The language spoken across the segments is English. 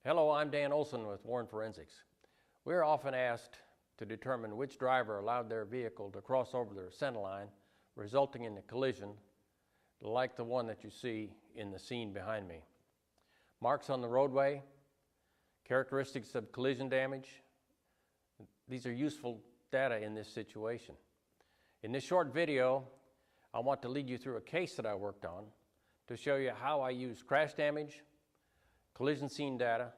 Hello, I'm Dan Olson with Warren Forensics. We are often asked to determine which driver allowed their vehicle to cross over the centerline, resulting in a collision like the one that you see in the scene behind me. Marks on the roadway, characteristics of collision damage, these are useful data in this situation. In this short video, I want to lead you through a case that I worked on to show you how I use crash damage, collision scene data,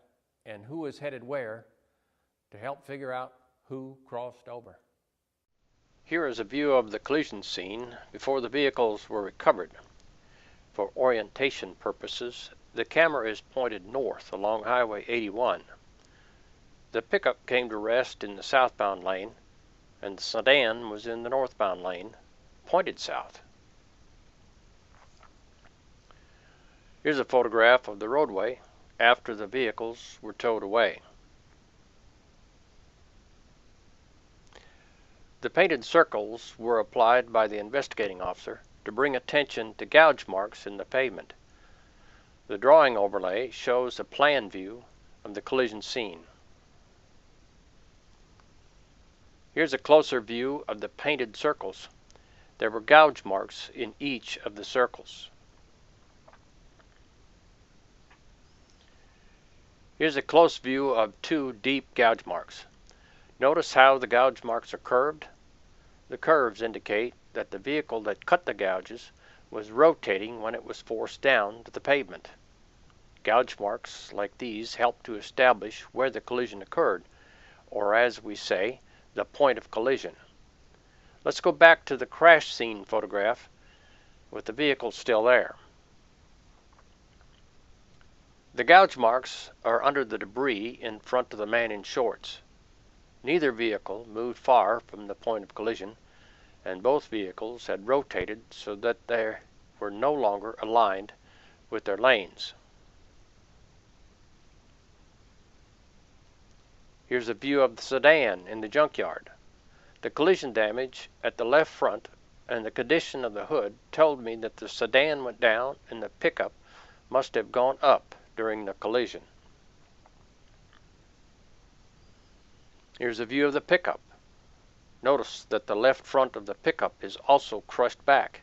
and who is headed where to help figure out who crossed over. Here is a view of the collision scene before the vehicles were recovered. For orientation purposes, the camera is pointed north along Highway 81. The pickup came to rest in the southbound lane, and the sedan was in the northbound lane, pointed south. Here's a photograph of the roadway after the vehicles were towed away. The painted circles were applied by the investigating officer to bring attention to gouge marks in the pavement. The drawing overlay shows a plan view of the collision scene. Here's a closer view of the painted circles. There were gouge marks in each of the circles. Here's a close view of two deep gouge marks. Notice how the gouge marks are curved. The curves indicate that the vehicle that cut the gouges was rotating when it was forced down to the pavement. Gouge marks like these help to establish where the collision occurred, or as we say, the point of collision. Let's go back to the crash scene photograph with the vehicle still there. The gouge marks are under the debris in front of the man in shorts. Neither vehicle moved far from the point of collision, and both vehicles had rotated so that they were no longer aligned with their lanes. Here's a view of the sedan in the junkyard. The collision damage at the left front and the condition of the hood told me that the sedan went down and the pickup must have gone up during the collision. Here's a view of the pickup. Notice that the left front of the pickup is also crushed back,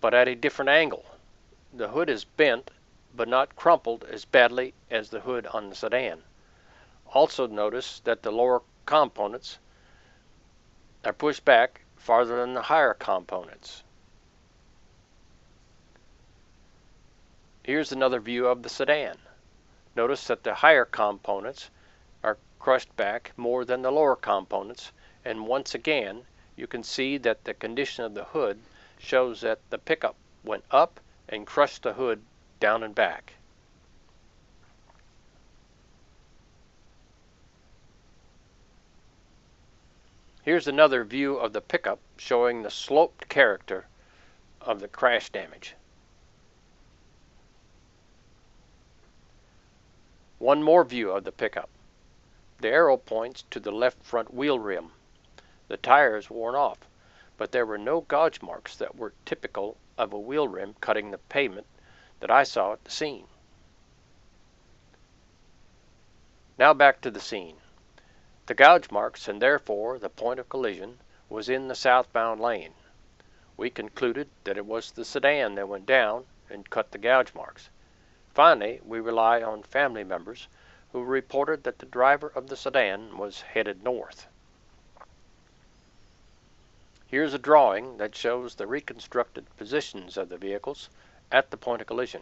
but at a different angle. The hood is bent, but not crumpled as badly as the hood on the sedan. Also notice that the lower components are pushed back farther than the higher components. Here's another view of the sedan. Notice that the higher components are crushed back more than the lower components, and once again you can see that the condition of the hood shows that the pickup went up and crushed the hood down and back. Here's another view of the pickup showing the sloped character of the crash damage. One more view of the pickup. The arrow points to the left front wheel rim. The tire is worn off, but there were no gouge marks that were typical of a wheel rim cutting the pavement that I saw at the scene. Now back to the scene. The gouge marks, and therefore the point of collision, was in the southbound lane. We concluded that it was the sedan that went down and cut the gouge marks. Finally, we rely on family members who reported that the driver of the sedan was headed north. Here's a drawing that shows the reconstructed positions of the vehicles at the point of collision.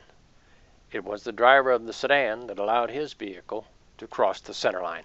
It was the driver of the sedan that allowed his vehicle to cross the center line.